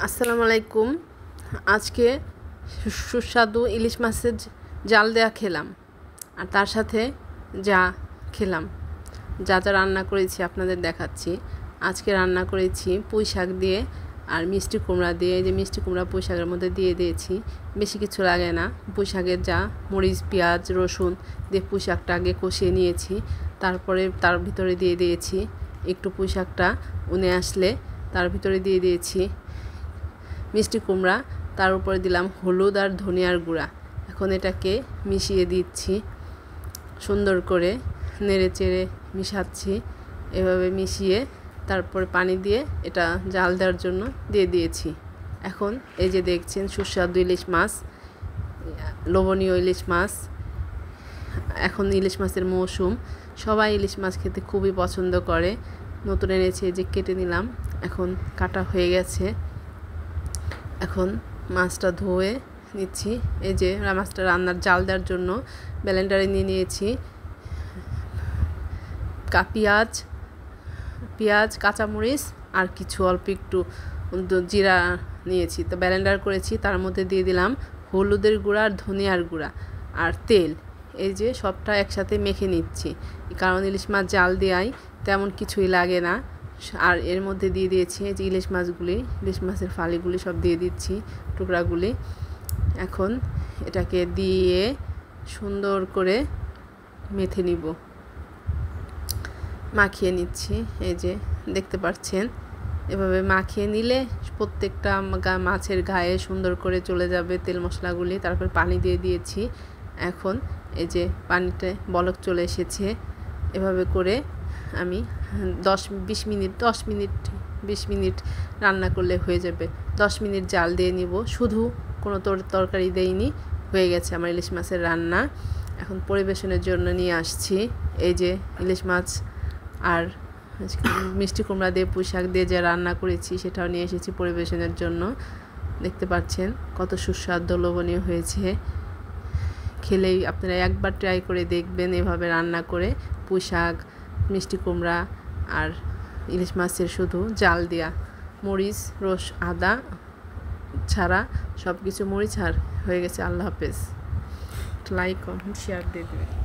আসসালামু আলাইকুম। আজকে সুস্বাদু ইলিশ মাছের জাল দেয়া খেলাম, আর তার সাথে যা খেলাম, যা যা রান্না করেছি আপনাদের দেখাচ্ছি। আজকে রান্না করেছি পুঁই শাক দিয়ে আর মিষ্টি কুমড়া দিয়ে। যে মিষ্টি কুমড়া পুঁই শাকের মধ্যে দিয়ে দিয়েছি, বেশি কিছু লাগে না। পুঁই শাকের যা মরিচ, পেঁয়াজ, রসুন দিয়ে পুঁই শাকটা আগে কষিয়ে নিয়েছি, তারপরে তার ভিতরে দিয়ে দিয়েছি একটু পুঁই শাকটা উনে আসলে তার ভিতরে দিয়ে দিয়েছি মিষ্টি কুমড়া, তার উপরে দিলাম হলুদ আর ধনিয়ার গুঁড়া। এখন এটাকে মিশিয়ে দিচ্ছি, সুন্দর করে নেড়ে চেড়ে মিশাচ্ছি। এভাবে মিশিয়ে তারপরে পানি দিয়ে এটা জাল দেওয়ার জন্য দিয়ে দিয়েছি। এখন এই যে দেখছেন সুস্বাদু ইলিশ মাছ, লোভনীয় ইলিশ মাছ। এখন ইলিশ মাছের মৌসুম, সবাই ইলিশ মাছ খেতে খুবই পছন্দ করে। নতুন এনেছে, যে কেটে নিলাম, এখন কাটা হয়ে গেছে। এখন মাছটা ধুয়ে নিচ্ছি। এই যে মাছটা রান্নার জাল দেওয়ার জন্য ব্লেন্ডারে নিয়ে নিয়েছি পেঁয়াজ, কাঁচামরিচ আর কিছু অল্প একটু জিরা নিয়েছি। তো ব্লেন্ডার করেছি, তার মধ্যে দিয়ে দিলাম হলুদের গুঁড়া আর ধনিয়ার গুঁড়া আর তেল। এই যে সবটা একসাথে মেখে নিচ্ছি, কারণ ইলিশ মাছ জাল দেওয়াই তেমন কিছুই লাগে না। আর এর মধ্যে দিয়ে দিয়েছি যে ইলিশ মাছের ফালিগুলি সব দিয়ে দিচ্ছি, টুকরাগুলি। এখন এটাকে দিয়ে সুন্দর করে মেখে নিব, মাখিয়ে নিচ্ছি। এই যে দেখতে পাচ্ছেন, এভাবে মাখিয়ে নিলে প্রত্যেকটা মাছের গায়ে সুন্দর করে চলে যাবে তেল মশলাগুলি। তারপর পানি দিয়ে দিয়েছি। এখন এই যে পানিতে বলক চলে এসেছে। এভাবে করে আমি 10-20 মিনিট রান্না করলে হয়ে যাবে। 10 মিনিট জাল দিয়ে নিব, শুধু কোনো তরকারি দেইনি। হয়ে গেছে আমার ইলিশ মাছের রান্না। এখন পরিবেশনের জন্য নিয়ে আসছি এই যে ইলিশ মাছ আর মিষ্টি কুমড়া দিয়ে পুঁই শাক দিয়ে যে রান্না করেছি, সেটাও নিয়ে এসেছি পরিবেশনের জন্য। দেখতে পাচ্ছেন কত সুস্বাদু লোভনীয় হয়েছে। খেলেই আপনারা একবার ট্রাই করে দেখবেন এভাবে রান্না করে, পুঁই শাক, মিষ্টি কুমড়া আর ইলিশ মাছের শুধু জাল দেয়া, মরিচ, আদা ছাড়া সব কিছু মরিচ আর হয়ে গেছে। আল্লাহ হাফেজ। লাইক, কমেন্ট, শেয়ার দিয়ে দেবেন।